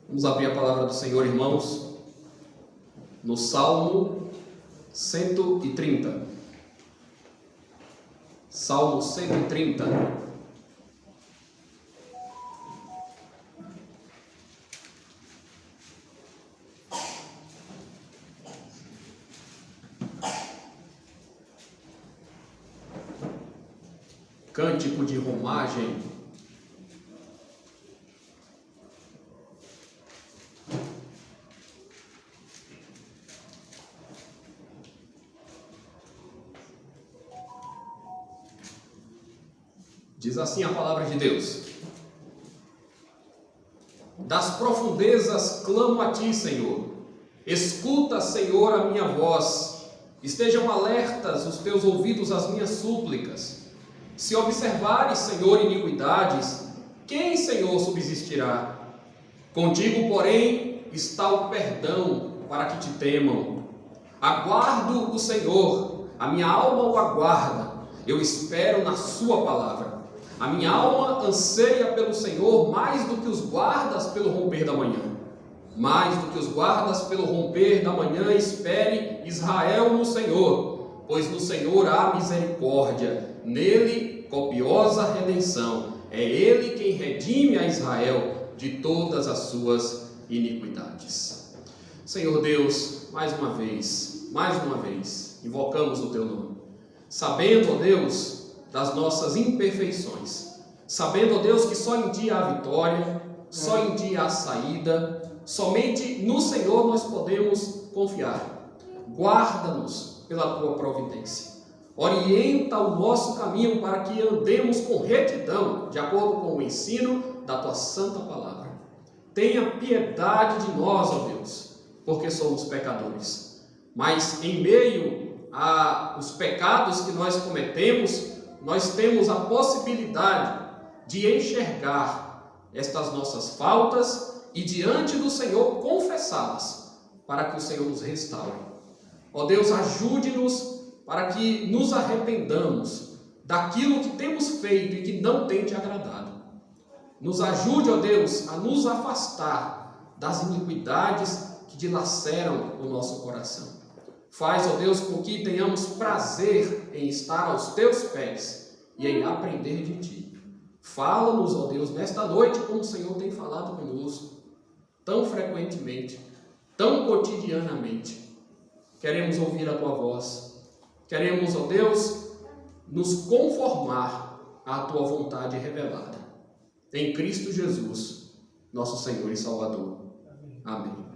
Vamos abrir a palavra do Senhor, irmãos, no Salmo 130. Salmo 130. Cântico de romagem. Diz assim a palavra de Deus: das profundezas clamo a ti, Senhor. Escuta, Senhor, a minha voz. Estejam alertas os teus ouvidos às minhas súplicas. Se observares, Senhor, iniquidades, quem, Senhor, subsistirá? Contigo, porém, está o perdão para que te temam. Aguardo o Senhor, a minha alma o aguarda. Eu espero na sua palavra. A minha alma anseia pelo Senhor mais do que os guardas pelo romper da manhã. Mais do que os guardas pelo romper da manhã, espere Israel no Senhor, pois no Senhor há misericórdia, nele copiosa redenção. É ele quem redime a Israel de todas as suas iniquidades. Senhor Deus, mais uma vez, invocamos o teu nome, sabendo, ó Deus, das nossas imperfeições, sabendo, ó Deus, que só em ti há vitória, só em ti há saída, somente no Senhor nós podemos confiar. Guarda-nos pela tua providência, orienta o nosso caminho para que andemos com retidão, de acordo com o ensino da tua santa palavra. Tenha piedade de nós, ó Deus, porque somos pecadores, mas em meio aos pecados que nós cometemos, nós temos a possibilidade de enxergar estas nossas faltas e diante do Senhor confessá-las, para que o Senhor nos restaure. Ó Deus, ajude-nos para que nos arrependamos daquilo que temos feito e que não tem te agradado. Nos ajude, ó Deus, a nos afastar das iniquidades que dilaceram o nosso coração. Faz, ó Deus, com que tenhamos prazer em estar aos teus pés e em aprender de ti. Fala-nos, ó Deus, nesta noite, como o Senhor tem falado conosco, tão frequentemente, tão cotidianamente. Queremos ouvir a tua voz. Queremos, ó Deus, nos conformar à tua vontade revelada. Em Cristo Jesus, nosso Senhor e Salvador. Amém.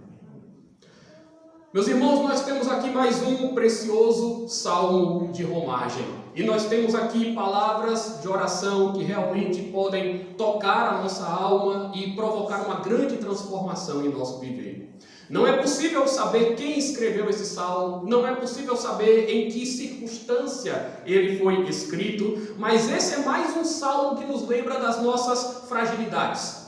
Meus irmãos, nós temos aqui mais um precioso salmo de romagem. E nós temos aqui palavras de oração que realmente podem tocar a nossa alma e provocar uma grande transformação em nosso viver. Não é possível saber quem escreveu esse salmo, não é possível saber em que circunstância ele foi escrito, mas esse é mais um salmo que nos lembra das nossas fragilidades.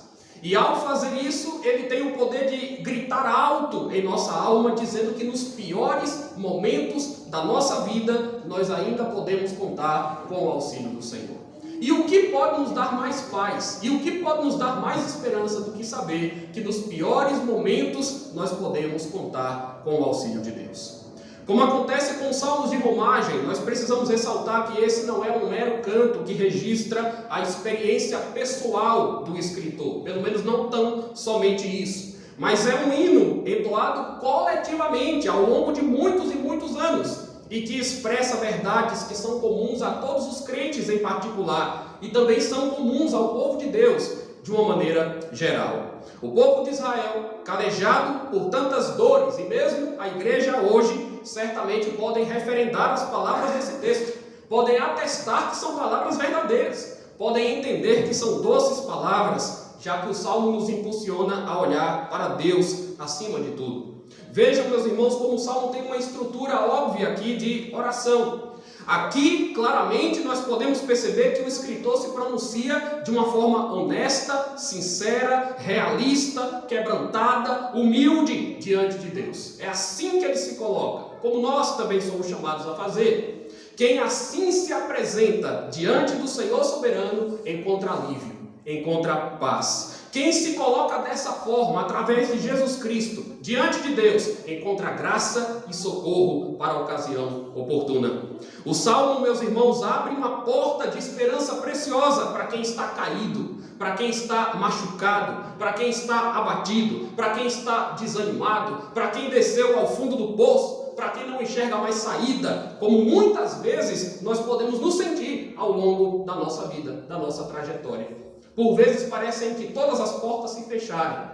E ao fazer isso, ele tem o poder de gritar alto em nossa alma, dizendo que nos piores momentos da nossa vida, nós ainda podemos contar com o auxílio do Senhor. E o que pode nos dar mais paz? E o que pode nos dar mais esperança do que saber que nos piores momentos nós podemos contar com o auxílio de Deus? Como acontece com os salmos de romagem, nós precisamos ressaltar que esse não é um mero canto que registra a experiência pessoal do escritor, pelo menos não tão somente isso, mas é um hino entoado coletivamente ao longo de muitos e muitos anos e que expressa verdades que são comuns a todos os crentes em particular e também são comuns ao povo de Deus de uma maneira geral. O povo de Israel, calejado por tantas dores, e mesmo a igreja hoje, certamente podem referendar as palavras desse texto, podem atestar que são palavras verdadeiras, podem entender que são doces palavras, já que o Salmo nos impulsiona a olhar para Deus acima de tudo. Vejam, meus irmãos, como o Salmo tem uma estrutura óbvia aqui de oração. Aqui, claramente, nós podemos perceber que o escritor se pronuncia de uma forma honesta, sincera, realista, quebrantada, humilde diante de Deus. É assim que ele se coloca, como nós também somos chamados a fazer. Quem assim se apresenta diante do Senhor soberano encontra alívio, encontra paz. Quem se coloca dessa forma, através de Jesus Cristo, diante de Deus, encontra graça e socorro para a ocasião oportuna. O Salmo, meus irmãos, abre uma porta de esperança preciosa para quem está caído, para quem está machucado, para quem está abatido, para quem está desanimado, para quem desceu ao fundo do poço, para quem não enxerga mais saída, como muitas vezes nós podemos nos sentir ao longo da nossa vida, da nossa trajetória. Por vezes parecem que todas as portas se fecharam.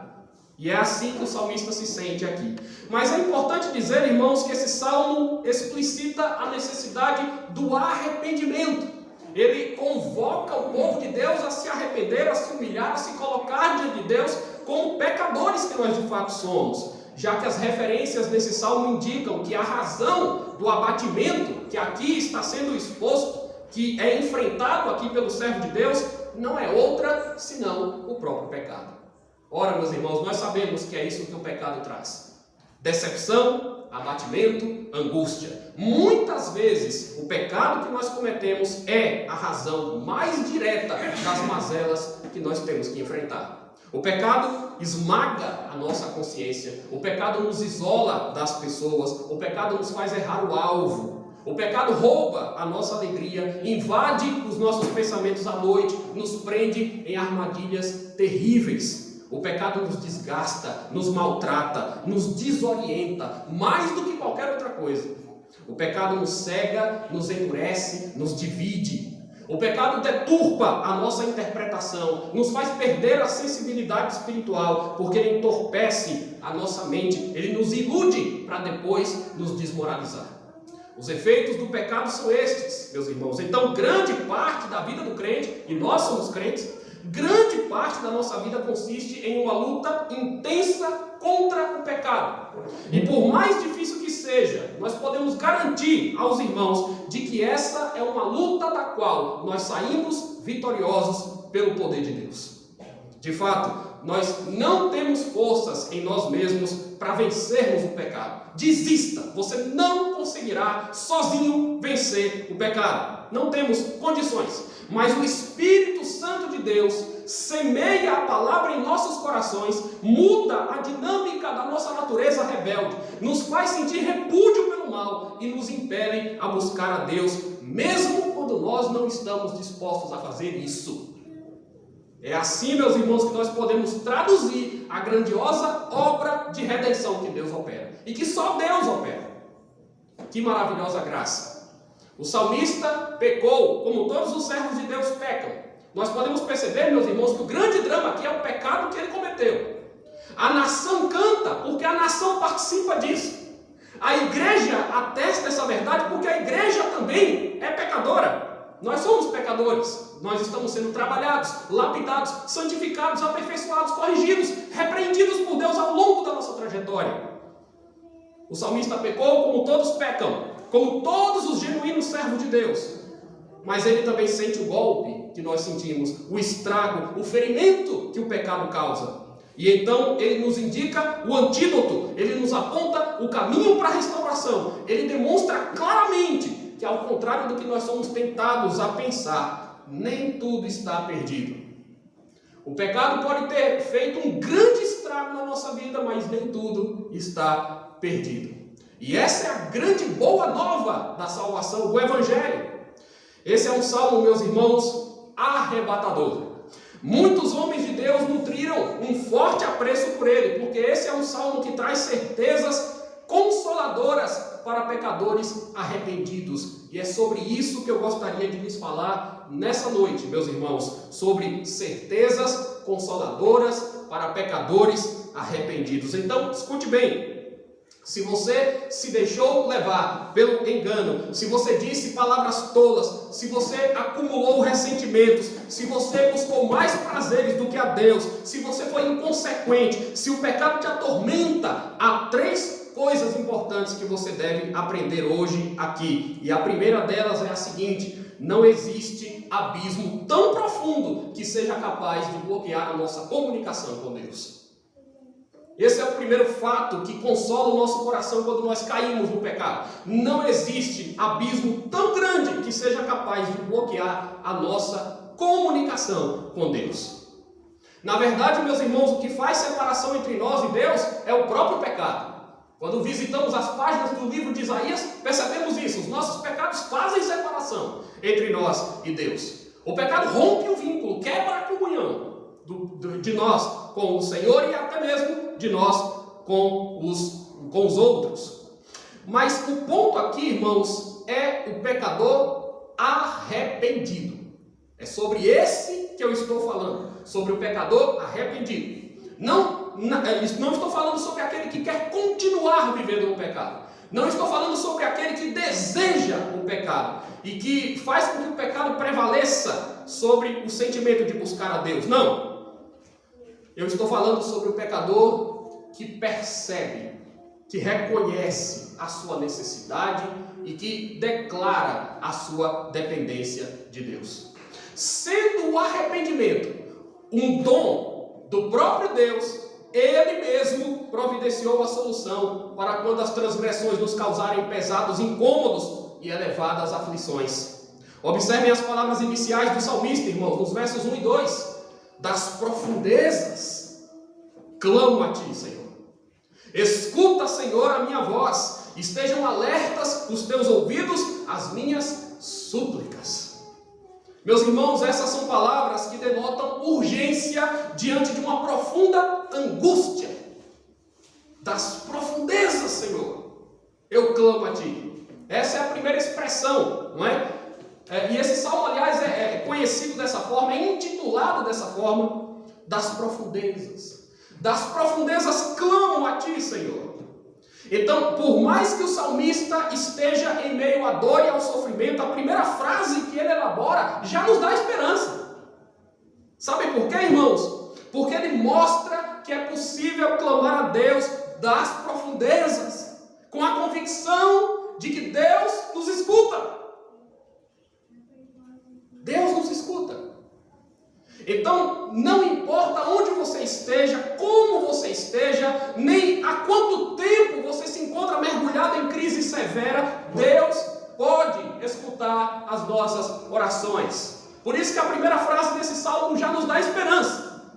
E é assim que o salmista se sente aqui. Mas é importante dizer, irmãos, que esse salmo explicita a necessidade do arrependimento. Ele convoca o povo de Deus a se arrepender, a se humilhar, a se colocar diante de Deus como pecadores que nós de fato somos. Já que as referências nesse salmo indicam que a razão do abatimento que aqui está sendo exposto, que é enfrentado aqui pelo servo de Deus, não é outra senão o próprio pecado. Ora, meus irmãos, nós sabemos que é isso que o pecado traz: decepção, abatimento, angústia. Muitas vezes o pecado que nós cometemos é a razão mais direta das mazelas que nós temos que enfrentar. O pecado esmaga a nossa consciência, o pecado nos isola das pessoas, o pecado nos faz errar o alvo. O pecado rouba a nossa alegria, invade os nossos pensamentos à noite, nos prende em armadilhas terríveis. O pecado nos desgasta, nos maltrata, nos desorienta, mais do que qualquer outra coisa. O pecado nos cega, nos endurece, nos divide. O pecado deturpa a nossa interpretação, nos faz perder a sensibilidade espiritual, porque ele entorpece a nossa mente, ele nos ilude para depois nos desmoralizar. Os efeitos do pecado são estes, meus irmãos. Então, grande parte da vida do crente, e nós somos crentes, grande parte da nossa vida consiste em uma luta intensa contra o pecado. E por mais difícil que seja, nós podemos garantir aos irmãos de que essa é uma luta da qual nós saímos vitoriosos pelo poder de Deus. De fato, nós não temos forças em nós mesmos para vencermos o pecado. Desista, você não conseguirá sozinho vencer o pecado. Não temos condições. Mas o Espírito Santo de Deus semeia a palavra em nossos corações, muda a dinâmica da nossa natureza rebelde, nos faz sentir repúdio pelo mal e nos impele a buscar a Deus, mesmo quando nós não estamos dispostos a fazer isso. É assim, meus irmãos, que nós podemos traduzir a grandiosa obra de redenção que Deus opera. E que só Deus opera. Que maravilhosa graça. O salmista pecou, como todos os servos de Deus pecam. Nós podemos perceber, meus irmãos, que o grande drama aqui é o pecado que ele cometeu. A nação canta porque a nação participa disso. A igreja atesta essa verdade porque a igreja também é pecadora. Nós somos pecadores, nós estamos sendo trabalhados, lapidados, santificados, aperfeiçoados, corrigidos, repreendidos por Deus ao longo da nossa trajetória. O salmista pecou como todos pecam, como todos os genuínos servos de Deus. Mas ele também sente o golpe que nós sentimos, o estrago, o ferimento que o pecado causa. E então ele nos indica o antídoto, ele nos aponta o caminho para a restauração. Ele demonstra claramente que, ao contrário do que nós somos tentados a pensar, nem tudo está perdido. O pecado pode ter feito um grande estrago na nossa vida, mas nem tudo está perdido. E essa é a grande boa nova da salvação, o Evangelho. Esse é um salmo, meus irmãos, arrebatador. Muitos homens de Deus nutriram um forte apreço por ele, porque esse é um salmo que traz certezas consoladoras para pecadores arrependidos. E é sobre isso que eu gostaria de lhes falar nessa noite, meus irmãos, sobre certezas consoladoras para pecadores arrependidos. Então, escute bem. Se você se deixou levar pelo engano, se você disse palavras tolas, se você acumulou ressentimentos, se você buscou mais prazeres do que a Deus, se você foi inconsequente, se o pecado te atormenta, há 3 coisas importantes que você deve aprender hoje aqui. E a primeira delas é a seguinte: não existe abismo tão profundo que seja capaz de bloquear a nossa comunicação com Deus. Esse é o primeiro fato que consola o nosso coração quando nós caímos no pecado. Não existe abismo tão grande que seja capaz de bloquear a nossa comunicação com Deus. Na verdade, meus irmãos, o que faz separação entre nós e Deus é o próprio pecado. Quando visitamos as páginas do livro de Isaías, percebemos isso. Os nossos pecados fazem separação entre nós e Deus. O pecado rompe o vínculo, quebra a comunhão de nós com o Senhor e até mesmo de nós com os outros. Mas o ponto aqui, irmãos, é o pecador arrependido. É sobre esse que eu estou falando, sobre o pecador arrependido. Não estou falando sobre aquele que quer continuar vivendo no pecado. Não estou falando sobre aquele que deseja o pecado e que faz com que o pecado prevaleça sobre o sentimento de buscar a Deus. Não. Eu estou falando sobre o pecador que percebe, que reconhece a sua necessidade e que declara a sua dependência de Deus. Sendo o arrependimento um dom do próprio Deus, Ele mesmo providenciou a solução para quando as transgressões nos causarem pesados incômodos e elevadas aflições. Observem as palavras iniciais do salmista, irmãos, nos versos 1 e 2. Das profundezas clamo a Ti, Senhor. Escuta, Senhor, a minha voz. Estejam alertas os Teus ouvidos às minhas súplicas. Meus irmãos, essas são palavras que denotam urgência diante de uma profunda angústia. Das profundezas, Senhor, eu clamo a Ti. Essa é a primeira expressão, não é? E esse salmo, aliás, é conhecido dessa forma, é intitulado dessa forma, das profundezas. Das profundezas clamo a Ti, Senhor. Então, por mais que o salmista esteja em meio à dor e ao sofrimento, a primeira frase que ele elabora já nos dá esperança. Sabem por quê, irmãos? Porque ele mostra que é possível clamar a Deus das profundezas, com a convicção de que Deus nos escuta. Deus nos escuta. Então, não importa onde você esteja, como você esteja, nem há quanto tempo você se encontra mergulhado em crise severa, Deus pode escutar as nossas orações. Por isso que a primeira frase desse salmo já nos dá esperança.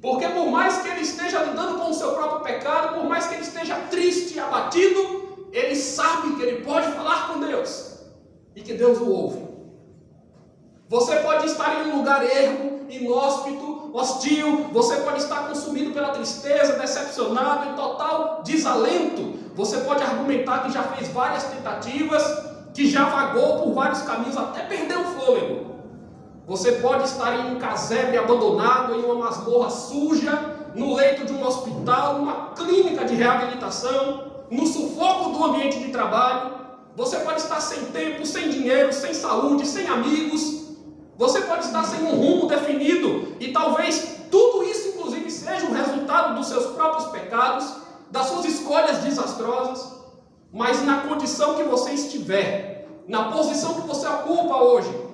Porque por mais que ele esteja lidando com o seu próprio pecado, por mais que ele esteja triste e abatido, ele sabe que ele pode falar com Deus e que Deus o ouve. Você pode estar em um lugar ermo, inóspito, hostil. Você pode estar consumido pela tristeza, decepcionado, em total desalento. Você pode argumentar que já fez várias tentativas, que já vagou por vários caminhos até perder o fôlego. Você pode estar em um casebre abandonado, em uma masmorra suja, no leito de um hospital, numa clínica de reabilitação, no sufoco do ambiente de trabalho. Você pode estar sem tempo, sem dinheiro, sem saúde, sem amigos. Você pode estar sem um rumo definido e talvez tudo isso, inclusive, seja o resultado dos seus próprios pecados, das suas escolhas desastrosas. Mas na condição que você estiver, na posição que você ocupa hoje,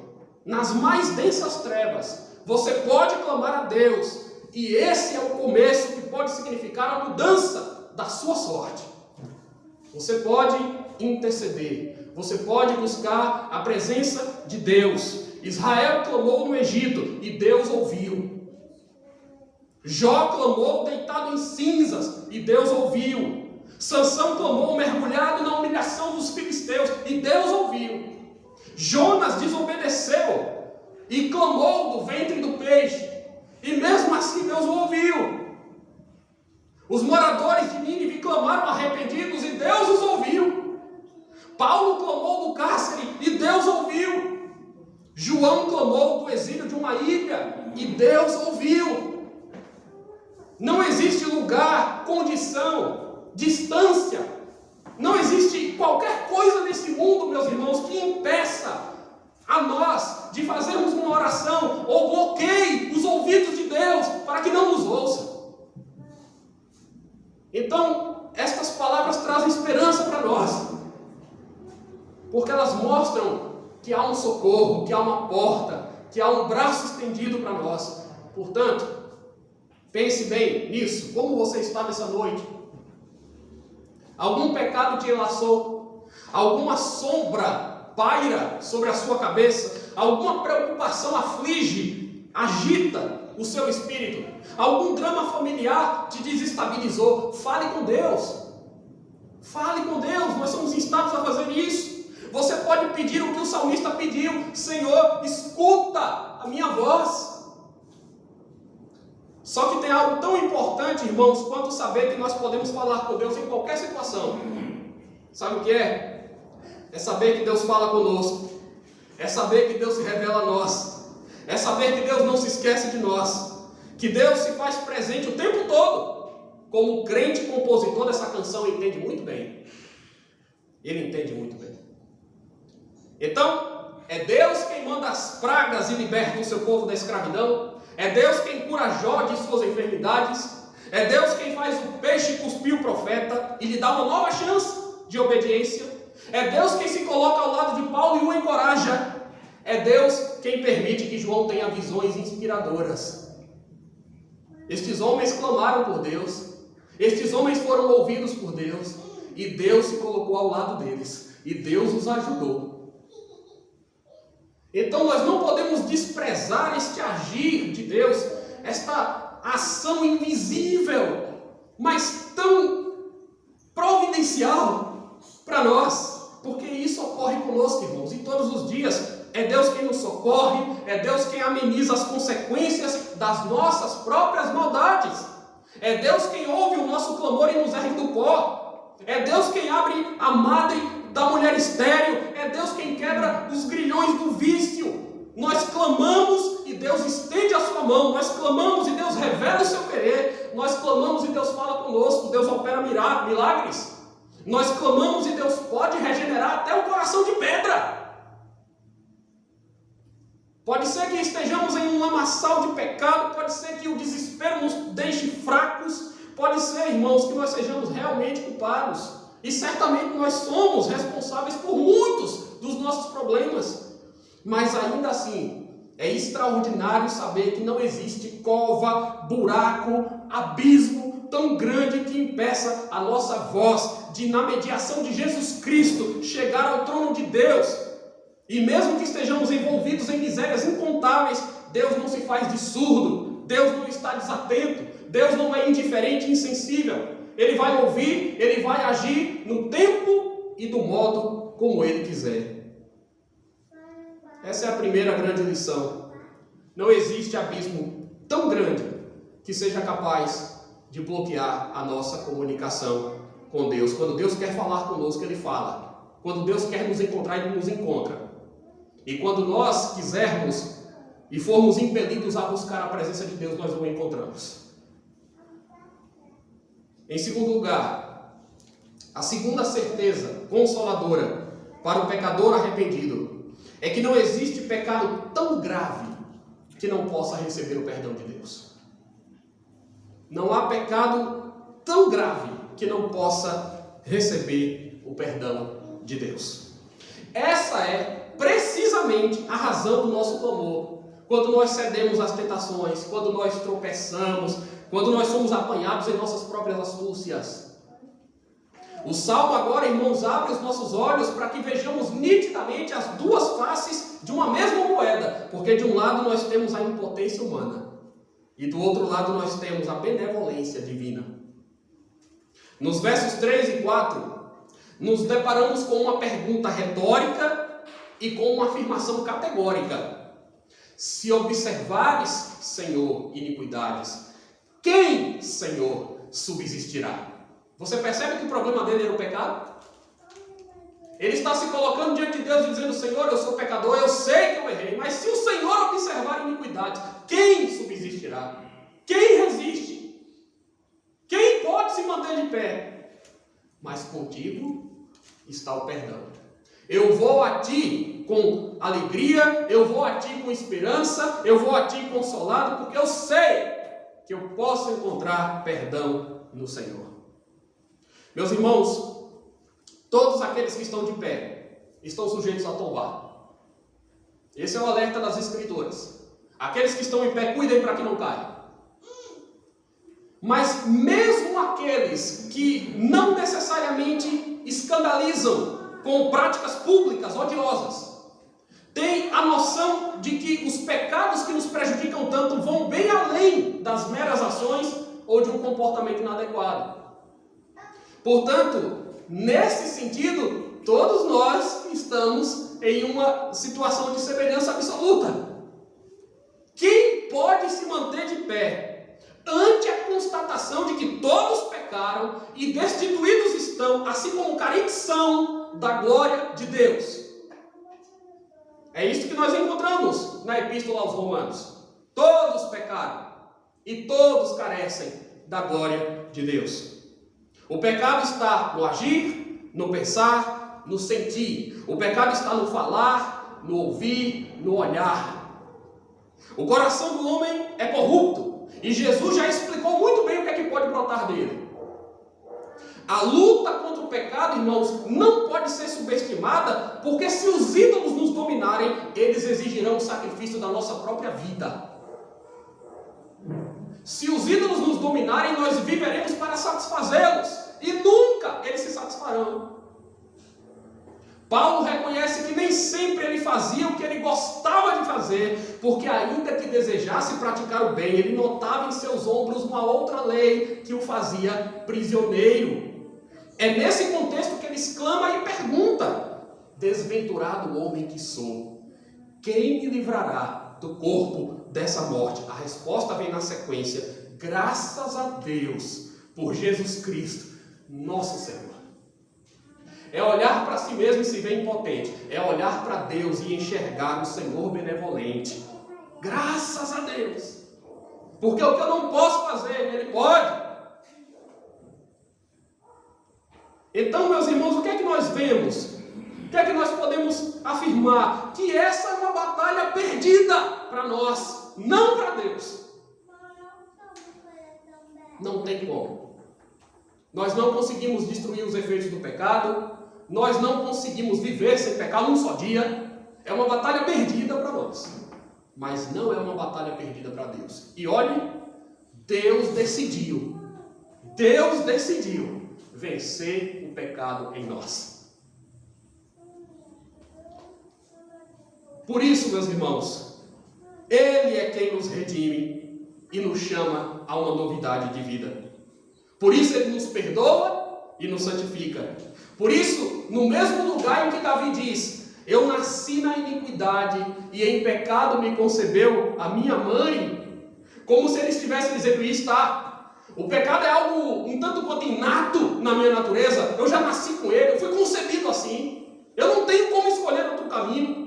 nas mais densas trevas, você pode clamar a Deus. E esse é o começo que pode significar a mudança da sua sorte. Você pode interceder, você pode buscar a presença de Deus. Israel clamou no Egito e Deus ouviu. Jó clamou deitado em cinzas e Deus ouviu. Sansão clamou mergulhado na humilhação dos filisteus e Deus ouviu. Jonas desobedeceu e clamou do ventre do peixe e mesmo assim Deus o ouviu. Os moradores de Nínive clamaram arrependidos e Deus os ouviu. Paulo clamou do cárcere e Deus ouviu. João clamou do exílio de uma ilha e Deus ouviu. Não existe lugar, condição, distância. Não existe qualquer coisa nesse mundo, meus irmãos, que impeça a nós de fazermos uma oração ou bloqueie os ouvidos de Deus para que não nos ouça. Então, estas palavras trazem esperança para nós, porque elas mostram que há um socorro, que há uma porta, que há um braço estendido para nós. Portanto, pense bem nisso. Como você está nessa noite? Algum pecado te enlaçou? Alguma sombra paira sobre a sua cabeça? Alguma preocupação aflige, agita o seu espírito. Algum drama familiar te desestabilizou. Fale com Deus. Fale com Deus. Nós somos instados a fazer isso. Você pode pedir o que o salmista pediu. Senhor, escuta a minha voz. Só que tem algo tão importante, irmãos, quanto saber que nós podemos falar com Deus em qualquer situação. Sabe o que é? É saber que Deus fala conosco. É saber que Deus se revela a nós. É saber que Deus não se esquece de nós. Que Deus se faz presente o tempo todo. Como o crente compositor dessa canção entende muito bem. Ele entende muito bem. Então, é Deus quem manda as pragas e liberta o seu povo da escravidão. É Deus quem cura Jó de suas enfermidades. É Deus quem faz o peixe cuspir o profeta e lhe dá uma nova chance de obediência. É Deus quem se coloca ao lado de Paulo e o encoraja. É Deus quem permite que João tenha visões inspiradoras. Estes homens clamaram por Deus. Estes homens foram ouvidos por Deus. E Deus se colocou ao lado deles. E Deus os ajudou. Então nós não podemos desprezar este agir de Deus, esta ação invisível, mas tão providencial para nós, porque isso ocorre conosco, irmãos, e todos os dias é Deus quem nos socorre, é Deus quem ameniza as consequências das nossas próprias maldades, é Deus quem ouve o nosso clamor e nos ergue do pó, é Deus quem abre a madre da mulher estéril, é Deus quem quebra os grilhões do vício. Nós clamamos e Deus estende a sua mão, nós clamamos e Deus revela o seu querer, nós clamamos e Deus fala conosco, Deus opera milagres, nós clamamos e Deus pode regenerar até o coração de pedra. Pode ser que estejamos em um lamaçal de pecado, pode ser que o desespero nos deixe fracos, pode ser, irmãos, que nós sejamos realmente culpados. E certamente nós somos responsáveis por muitos dos nossos problemas. Mas ainda assim, é extraordinário saber que não existe cova, buraco, abismo tão grande que impeça a nossa voz de, na mediação de Jesus Cristo, chegar ao trono de Deus. E mesmo que estejamos envolvidos em misérias incontáveis, Deus não se faz de surdo, Deus não está desatento, Deus não é indiferente e insensível. Ele vai ouvir, Ele vai agir no tempo e do modo como Ele quiser. Essa é a primeira grande lição. Não existe abismo tão grande que seja capaz de bloquear a nossa comunicação com Deus. Quando Deus quer falar conosco, Ele fala. Quando Deus quer nos encontrar, Ele nos encontra. E quando nós quisermos e formos impelidos a buscar a presença de Deus, nós o encontramos. Em segundo lugar, a segunda certeza consoladora para o pecador arrependido é que não existe pecado tão grave que não possa receber o perdão de Deus. Não há pecado tão grave que não possa receber o perdão de Deus. Essa é precisamente a razão do nosso clamor. Quando nós cedemos às tentações, quando nós tropeçamos, quando nós somos apanhados em nossas próprias astúcias. O Salmo agora, irmãos, abre os nossos olhos para que vejamos nitidamente as duas faces de uma mesma moeda. Porque de um lado nós temos a impotência humana e do outro lado nós temos a benevolência divina. Nos versos 3 e 4, nos deparamos com uma pergunta retórica e com uma afirmação categórica. Se observares, Senhor, iniquidades, quem, Senhor, subsistirá? Você percebe que o problema dele era o pecado? Ele está se colocando diante de Deus e dizendo: Senhor, eu sou pecador, eu sei que eu errei, mas se o Senhor observar iniquidade, quem subsistirá? Quem resiste? Quem pode se manter de pé? Mas contigo está o perdão. Eu vou a ti com alegria, eu vou a ti com esperança, eu vou a ti consolado, porque eu sei que eu posso encontrar perdão no Senhor. Meus irmãos, todos aqueles que estão de pé estão sujeitos a tombar. Esse é o alerta das Escrituras. Aqueles que estão em pé, cuidem para que não caiam. Mas mesmo aqueles que não necessariamente escandalizam com práticas públicas odiosas, têm a noção de que os pecados que nos prejudicam tanto vão bem além das meras ações ou de um comportamento inadequado. Portanto, nesse sentido, todos nós estamos em uma situação de semelhança absoluta. Quem pode se manter de pé ante a constatação de que todos pecaram e destituídos estão, assim como carentes são, da glória de Deus? É isso que nós encontramos na Epístola aos Romanos. Todos pecaram e todos carecem da glória de Deus. O pecado está no agir, no pensar, no sentir. O pecado está no falar, no ouvir, no olhar. O coração do homem é corrupto e Jesus já explicou muito bem o que é que pode brotar dele. A luta contra o pecado, irmãos, não pode ser subestimada, porque se os ídolos nos dominarem, eles exigirão o sacrifício da nossa própria vida. Se os ídolos nos dominarem, nós viveremos para satisfazê-los, e nunca eles se satisfarão. Paulo reconhece que nem sempre ele fazia o que ele gostava de fazer, porque ainda que desejasse praticar o bem, ele notava em seus ombros uma outra lei que o fazia prisioneiro. É nesse contexto que ele exclama e pergunta: desventurado homem que sou, quem me livrará do corpo dessa morte? A resposta vem na sequência: graças a Deus por Jesus Cristo, nosso Senhor. É olhar para si mesmo e se ver impotente. É olhar para Deus e enxergar o Senhor benevolente. Graças a Deus. Porque o que eu não posso fazer, Ele pode. Então, meus irmãos, o que é que nós vemos? O que é que nós podemos afirmar? Que essa é uma batalha perdida para nós, não para Deus. Não tem como. Nós não conseguimos destruir os efeitos do pecado. Nós não conseguimos viver sem pecar num só dia. É uma batalha perdida para nós. Mas não é uma batalha perdida para Deus. E olhe, Deus decidiu vencer o pecado em nós. Por isso, meus irmãos, Ele é quem nos redime e nos chama a uma novidade de vida. Por isso Ele nos perdoa e nos santifica. Por isso, no mesmo lugar em que Davi diz: eu nasci na iniquidade e em pecado me concebeu a minha mãe, como se ele estivesse dizendo isso, tá? O pecado é algo um tanto quanto inato na minha natureza. Eu já nasci com ele, eu fui concebido assim. Eu não tenho como escolher outro caminho.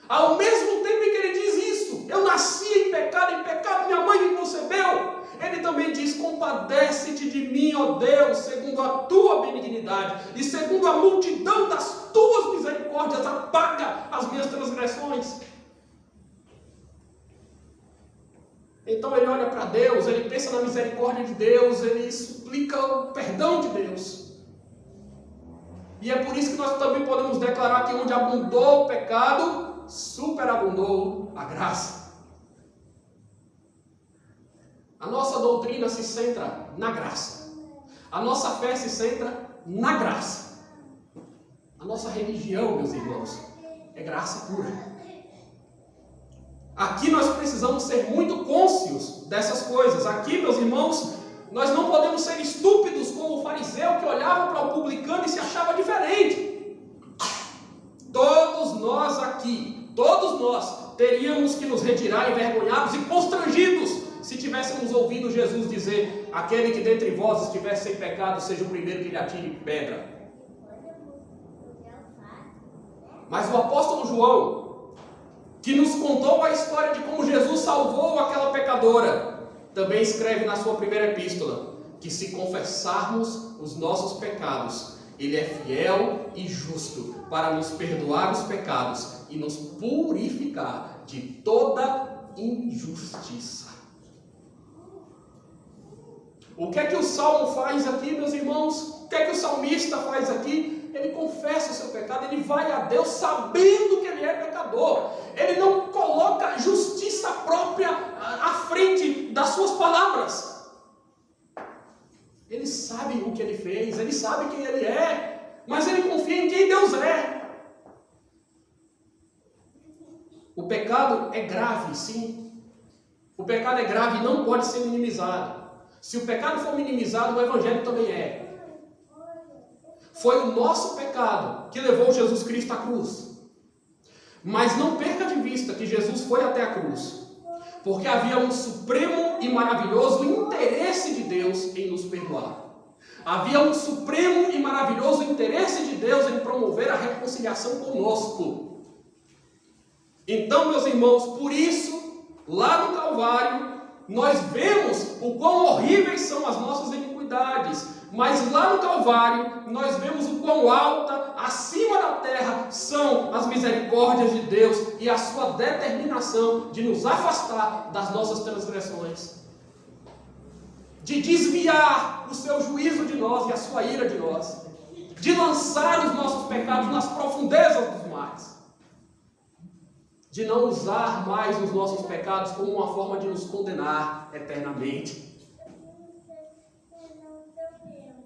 Ao mesmo tempo em que ele diz isso, eu nasci em pecado minha mãe me concebeu. Ele também diz: compadece-te de mim, ó Deus, segundo a tua benignidade e segundo a multidão das tuas misericórdias, apaga as minhas transgressões. Então ele olha para Deus, ele pensa na misericórdia de Deus, ele suplica o perdão de Deus. E é por isso que nós também podemos declarar que onde abundou o pecado, superabundou a graça. A nossa doutrina se centra na graça. A nossa fé se centra na graça. A nossa religião, meus irmãos, é graça pura. Aqui nós precisamos ser muito cônscios dessas coisas. Aqui, meus irmãos, nós não podemos ser estúpidos como o fariseu que olhava para o publicano e se achava diferente. Todos nós aqui, todos nós, teríamos que nos retirar envergonhados e constrangidos se tivéssemos ouvido Jesus dizer: aquele que dentre vós estiver sem pecado, seja o primeiro que lhe atire pedra. Mas o apóstolo João, que nos contou a história de como Jesus salvou aquela pecadora, também escreve na sua primeira epístola que se confessarmos os nossos pecados, Ele é fiel e justo para nos perdoar os pecados e nos purificar de toda injustiça. O que é que o Salmo faz aqui, meus irmãos? O que é que o salmista faz aqui? Ele confessa o seu pecado, ele vai a Deus sabendo que ele é pecador. Ele não coloca justiça própria à frente das suas palavras. Ele sabe o que ele fez, ele sabe quem ele é, mas ele confia em quem Deus é. O pecado é grave, sim, O pecado é grave e não pode ser minimizado. Se o pecado for minimizado, o evangelho também é. Foi o nosso pecado que levou Jesus Cristo à cruz. Mas não perca de vista que Jesus foi até a cruz, porque havia um supremo e maravilhoso interesse de Deus em nos perdoar. Havia um supremo e maravilhoso interesse de Deus em promover a reconciliação conosco. Então, meus irmãos, por isso, lá no Calvário, nós vemos o quão horríveis são as nossas iniquidades. Mas lá no Calvário, nós vemos o quão alta, acima da terra, são as misericórdias de Deus e a sua determinação de nos afastar das nossas transgressões, de desviar o seu juízo de nós e a sua ira de nós, de lançar os nossos pecados nas profundezas dos mares, de não usar mais os nossos pecados como uma forma de nos condenar eternamente.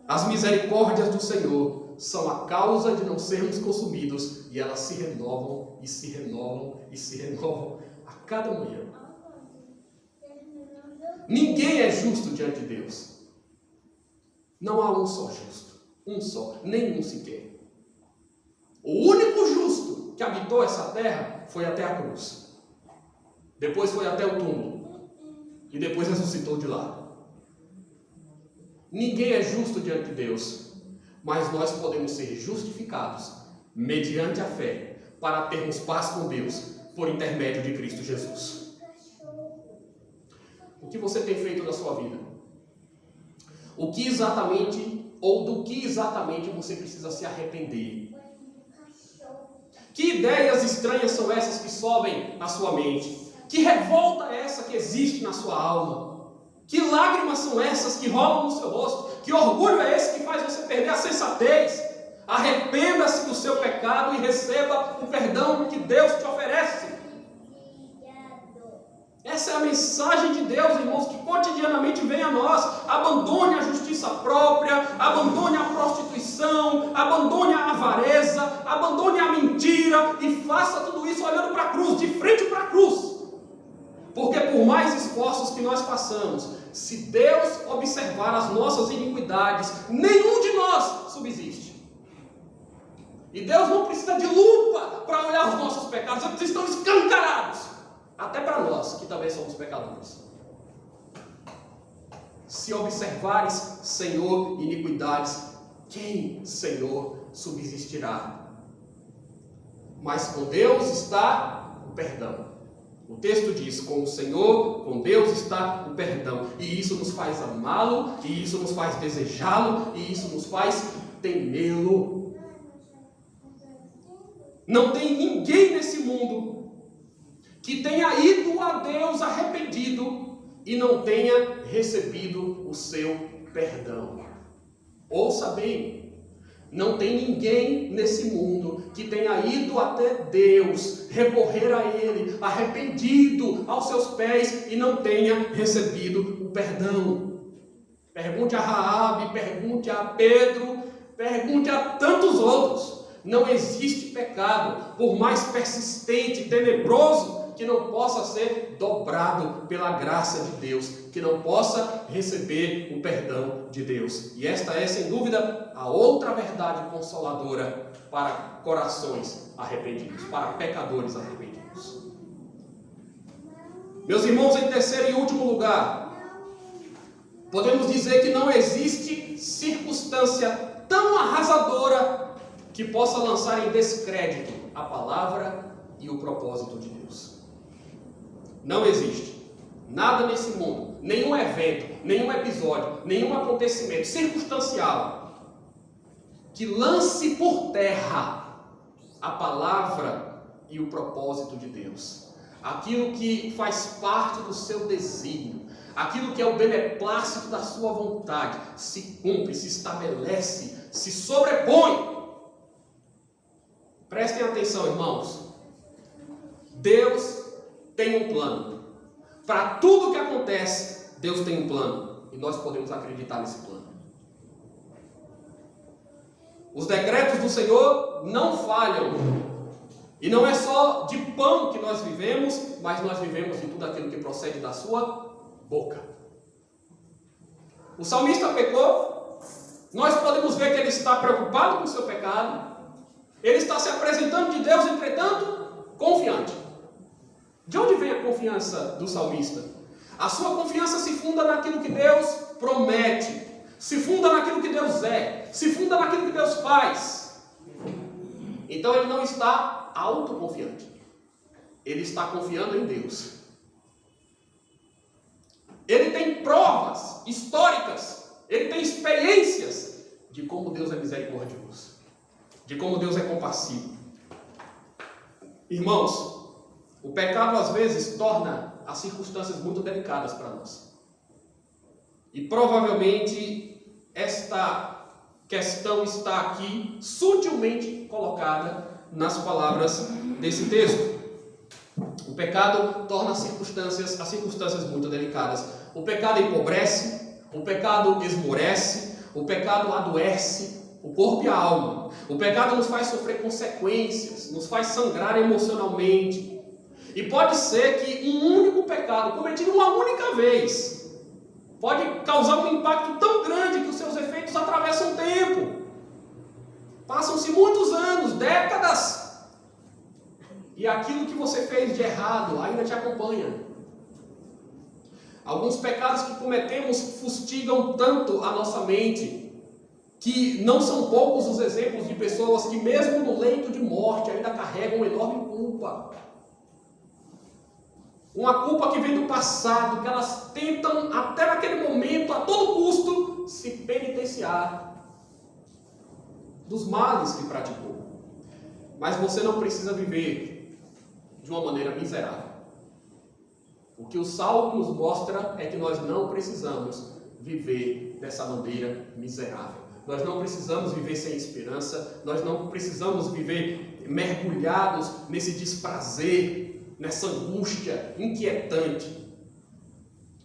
As misericórdias do Senhor são a causa de não sermos consumidos, e elas se renovam, e se renovam, e se renovam a cada manhã. Ninguém é justo diante de Deus. Não há um só justo. Um só. Nenhum sequer. O único justo que habitou essa terra foi até a cruz. Depois foi até o túmulo. E depois ressuscitou de lá. Ninguém é justo diante de Deus. Mas nós podemos ser justificados mediante a fé para termos paz com Deus por intermédio de Cristo Jesus. O que você tem feito na sua vida? O que exatamente, ou do que exatamente você precisa se arrepender? Que ideias estranhas são essas que sobem na sua mente? Que revolta é essa que existe na sua alma? Que lágrimas são essas que rolam no seu rosto? Que orgulho é esse que faz você perder a sensatez? Arrependa-se do seu pecado e receba o perdão que Deus te oferece. Essa é a mensagem de Deus, irmãos, que cotidianamente vem a nós. Abandone a justiça própria, abandone a prostituição, abandone a avareza, abandone a mentira e faça tudo isso olhando para a cruz, de frente para a cruz. Porque por mais esforços que nós façamos, se Deus observar as nossas iniquidades, nenhum de nós subsiste. E Deus não precisa de lupa para olhar os nossos pecados, eles estão escancarados. Até para nós, que também somos pecadores. Se observares, Senhor, iniquidades, quem, Senhor, subsistirá? Mas com Deus está o perdão. O texto diz, com o Senhor, com Deus está o perdão. E isso nos faz amá-lo, e isso nos faz desejá-lo, e isso nos faz temê-lo. Não tem ninguém nesse mundo que tenha ido a Deus arrependido e não tenha recebido o seu perdão. Ouça bem, não tem ninguém nesse mundo que tenha ido até Deus, recorrer a Ele, arrependido aos seus pés e não tenha recebido o perdão. Pergunte a Raabe, pergunte a Pedro, pergunte a tantos outros. Não existe pecado, por mais persistente e tenebroso, que não possa ser dobrado pela graça de Deus, que não possa receber o perdão de Deus. E esta é, sem dúvida, a outra verdade consoladora para corações arrependidos, para pecadores arrependidos. Meus irmãos, em terceiro e último lugar, podemos dizer que não existe circunstância tão arrasadora que possa lançar em descrédito a palavra e o propósito de Deus. Não existe nada nesse mundo, nenhum evento, nenhum episódio, nenhum acontecimento circunstancial que lance por terra a palavra e o propósito de Deus. Aquilo que faz parte do seu desígnio, aquilo que é o beneplácito da sua vontade, se cumpre, se estabelece, se sobrepõe. Prestem atenção, irmãos. Deus tem um plano. Para tudo que acontece, Deus tem um plano. E nós podemos acreditar nesse plano. Os decretos do Senhor não falham. E não é só de pão que nós vivemos, mas nós vivemos de tudo aquilo que procede da sua boca. O salmista pecou, nós podemos ver que ele está preocupado com o seu pecado, ele está se apresentando de Deus, entretanto, confiante. De onde vem a confiança do salmista? A sua confiança se funda naquilo que Deus promete, se funda naquilo que Deus é, se funda naquilo que Deus faz. Então ele não está autoconfiante, ele está confiando em Deus. Ele tem provas históricas, ele tem experiências de como Deus é misericordioso, de como Deus é compassivo. Irmãos, o pecado às vezes torna as circunstâncias muito delicadas para nós. E provavelmente esta questão está aqui sutilmente colocada nas palavras desse texto. O pecado torna as circunstâncias muito delicadas. O pecado empobrece, o pecado esmorece, o pecado adoece o corpo e a alma. O pecado nos faz sofrer consequências, nos faz sangrar emocionalmente. E pode ser que um único pecado, cometido uma única vez, pode causar um impacto tão grande que os seus efeitos atravessam o tempo. Passam-se muitos anos, décadas, e aquilo que você fez de errado ainda te acompanha. Alguns pecados que cometemos fustigam tanto a nossa mente, que não são poucos os exemplos de pessoas que mesmo no leito de morte ainda carregam uma enorme culpa. Uma culpa que vem do passado, que elas tentam até naquele momento, a todo custo, se penitenciar dos males que praticou. Mas você não precisa viver de uma maneira miserável. O que o Salmo nos mostra é que nós não precisamos viver dessa maneira miserável. Nós não precisamos viver sem esperança, nós não precisamos viver mergulhados nesse desprazer, nessa angústia inquietante.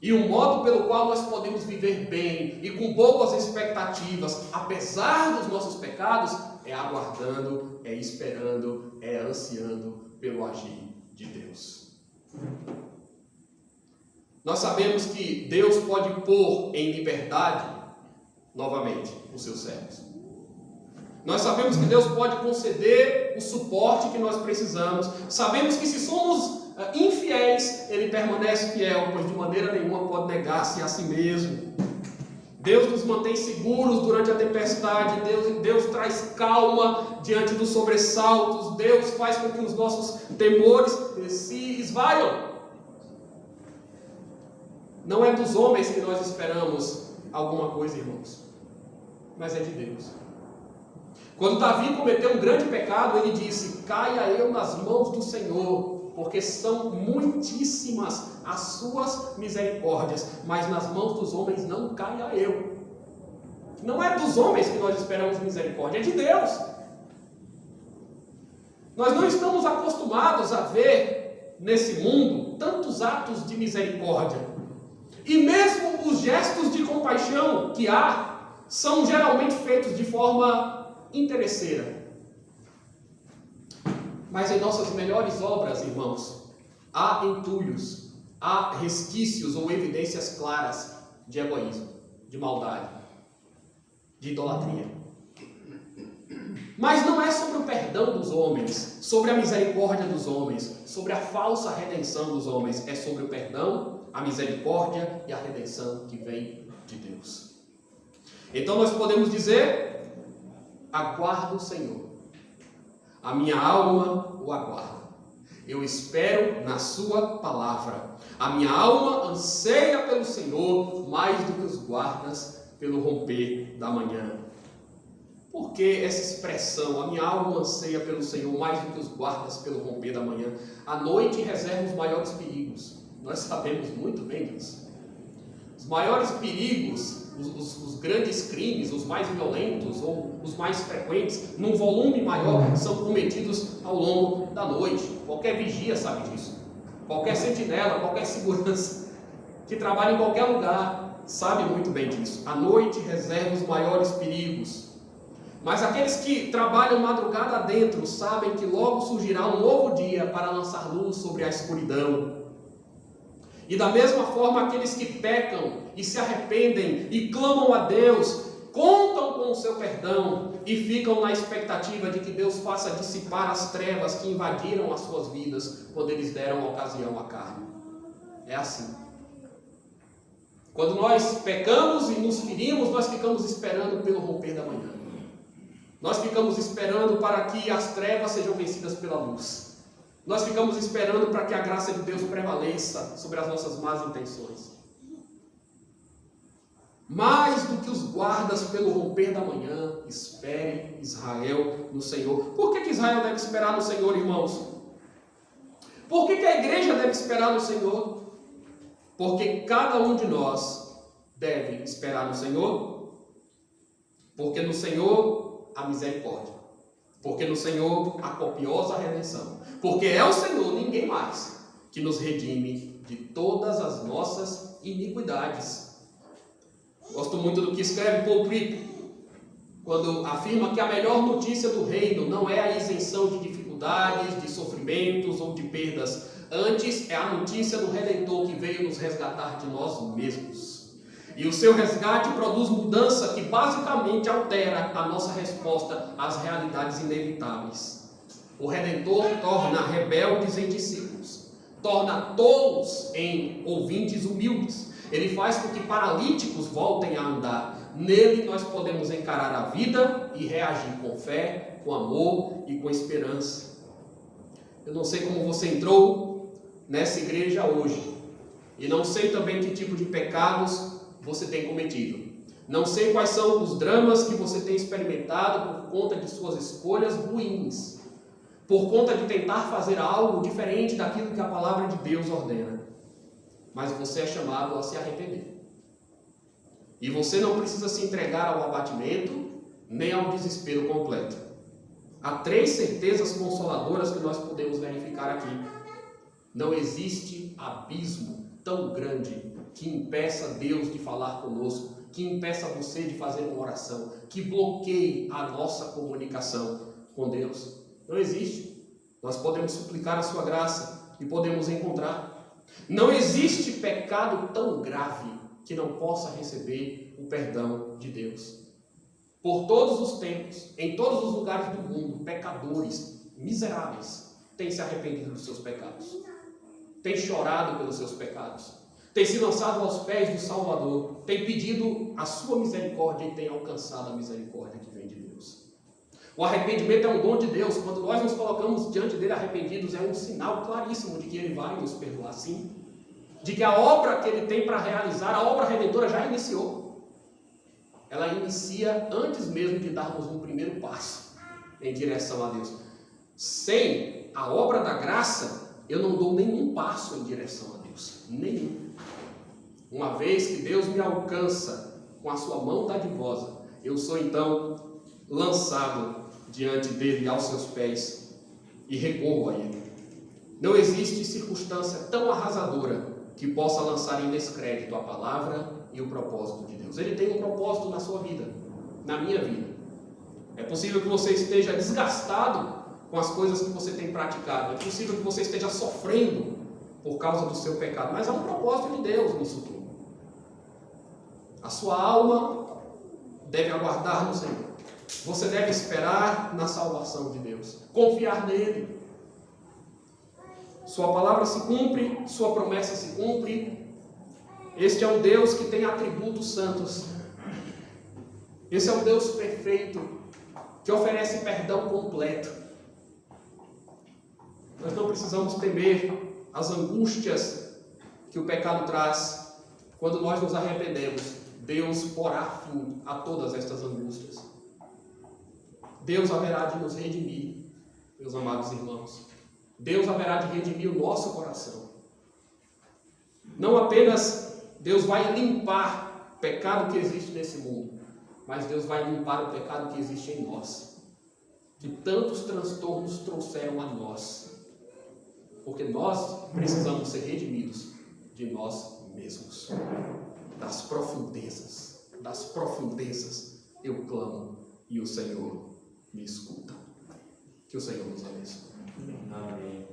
E o modo pelo qual nós podemos viver bem e com boas expectativas, apesar dos nossos pecados, é aguardando, é esperando, é ansiando pelo agir de Deus. Nós sabemos que Deus pode pôr em liberdade novamente os seus servos. Nós sabemos que Deus pode conceder o suporte que nós precisamos. Sabemos que se somos infiéis, Ele permanece fiel, pois de maneira nenhuma pode negar-se a si mesmo. Deus nos mantém seguros durante a tempestade. Deus traz calma diante dos sobressaltos. Deus faz com que os nossos temores se esvaiam. Não é dos homens que nós esperamos alguma coisa, irmãos, mas é de Deus. Quando Davi cometeu um grande pecado, ele disse: caia eu nas mãos do Senhor, porque são muitíssimas as suas misericórdias, mas nas mãos dos homens não caia eu. Não é dos homens que nós esperamos misericórdia, é de Deus. Nós não estamos acostumados a ver nesse mundo tantos atos de misericórdia. E mesmo os gestos de compaixão que há, são geralmente feitos de forma interesseira. Mas em nossas melhores obras, irmãos, há entulhos, há resquícios ou evidências claras de egoísmo, de maldade, de idolatria. Mas não é sobre o perdão dos homens, sobre a misericórdia dos homens, sobre a falsa redenção dos homens. É sobre o perdão, a misericórdia e a redenção que vem de Deus. Então nós podemos dizer: aguardo o Senhor, a minha alma o aguarda, eu espero na sua palavra, a minha alma anseia pelo Senhor mais do que os guardas pelo romper da manhã. Por que essa expressão, a minha alma anseia pelo Senhor mais do que os guardas pelo romper da manhã? A noite reserva os maiores perigos, nós sabemos muito bem disso. Os maiores perigos, os grandes crimes, os mais violentos ou os mais frequentes, num volume maior, são cometidos ao longo da noite. Qualquer vigia sabe disso. Qualquer sentinela, qualquer segurança que trabalha em qualquer lugar sabe muito bem disso. A noite reserva os maiores perigos. Mas aqueles que trabalham madrugada adentro sabem que logo surgirá um novo dia para lançar luz sobre a escuridão. E da mesma forma, aqueles que pecam e se arrependem e clamam a Deus, contam com o seu perdão e ficam na expectativa de que Deus faça dissipar as trevas que invadiram as suas vidas quando eles deram ocasião à carne. É assim. Quando nós pecamos e nos ferimos, nós ficamos esperando pelo romper da manhã. Nós ficamos esperando para que as trevas sejam vencidas pela luz. Nós ficamos esperando para que a graça de Deus prevaleça sobre as nossas más intenções. Mais do que os guardas pelo romper da manhã, espere Israel no Senhor. Por que Israel deve esperar no Senhor, irmãos? Por que a igreja deve esperar no Senhor? Porque cada um de nós deve esperar no Senhor. Porque no Senhor a misericórdia, porque no Senhor a copiosa redenção, porque é o Senhor, ninguém mais, que nos redime de todas as nossas iniquidades. Gosto muito do que escreve Paul Tripp, quando afirma que a melhor notícia do reino não é a isenção de dificuldades, de sofrimentos ou de perdas, antes é a notícia do Redentor que veio nos resgatar de nós mesmos. E o seu resgate produz mudança que basicamente altera a nossa resposta às realidades inevitáveis. O Redentor torna rebeldes em discípulos, torna tolos em ouvintes humildes. Ele faz com que paralíticos voltem a andar. Nele nós podemos encarar a vida e reagir com fé, com amor e com esperança. Eu não sei como você entrou nessa igreja hoje. E não sei também que tipo de pecados você tem cometido. Não sei quais são os dramas que você tem experimentado por conta de suas escolhas ruins, por conta de tentar fazer algo diferente daquilo que a palavra de Deus ordena. Mas você é chamado a se arrepender. E você não precisa se entregar ao abatimento, nem ao desespero completo. Há 3 certezas consoladoras que nós podemos verificar aqui. Não existe abismo tão grande que impeça Deus de falar conosco, que impeça você de fazer uma oração, que bloqueie a nossa comunicação com Deus. Não existe. Nós podemos suplicar a sua graça e podemos encontrar. Não existe pecado tão grave que não possa receber o perdão de Deus. Por todos os tempos, em todos os lugares do mundo, pecadores miseráveis têm se arrependido dos seus pecados, têm chorado pelos seus pecados, tem se lançado aos pés do Salvador, tem pedido a sua misericórdia e tem alcançado a misericórdia que vem de Deus. O arrependimento é um dom de Deus. Quando nós nos colocamos diante dele arrependidos, é um sinal claríssimo de que ele vai nos perdoar, sim. De que a obra que ele tem para realizar, a obra redentora já iniciou. Ela inicia antes mesmo de darmos um primeiro passo em direção a Deus. Sem a obra da graça, eu não dou nenhum passo em direção a Deus. Nenhum. Uma vez que Deus me alcança com a sua mão dadivosa, eu sou então lançado diante dele aos seus pés e recorro a ele. Não existe circunstância tão arrasadora que possa lançar em descrédito a palavra e o propósito de Deus. Ele tem um propósito na sua vida, na minha vida. É possível que você esteja desgastado com as coisas que você tem praticado. É possível que você esteja sofrendo por causa do seu pecado. Mas há um propósito de Deus nisso tudo. A sua alma deve aguardar no Senhor. Você deve esperar na salvação de Deus. Confiar nele. Sua palavra se cumpre, sua promessa se cumpre. Este é um Deus que tem atributos santos. Esse é um Deus perfeito, que oferece perdão completo. Nós não precisamos temer as angústias que o pecado traz. Quando nós nos arrependemos, Deus porá fim a todas estas angústias. Deus haverá de nos redimir, meus amados irmãos. Deus haverá de redimir o nosso coração. Não apenas Deus vai limpar o pecado que existe nesse mundo, mas Deus vai limpar o pecado que existe em nós, que tantos transtornos trouxeram a nós, porque nós precisamos ser redimidos de nós mesmos. Das profundezas eu clamo e o Senhor me escuta. Que o Senhor nos abençoe. Amém.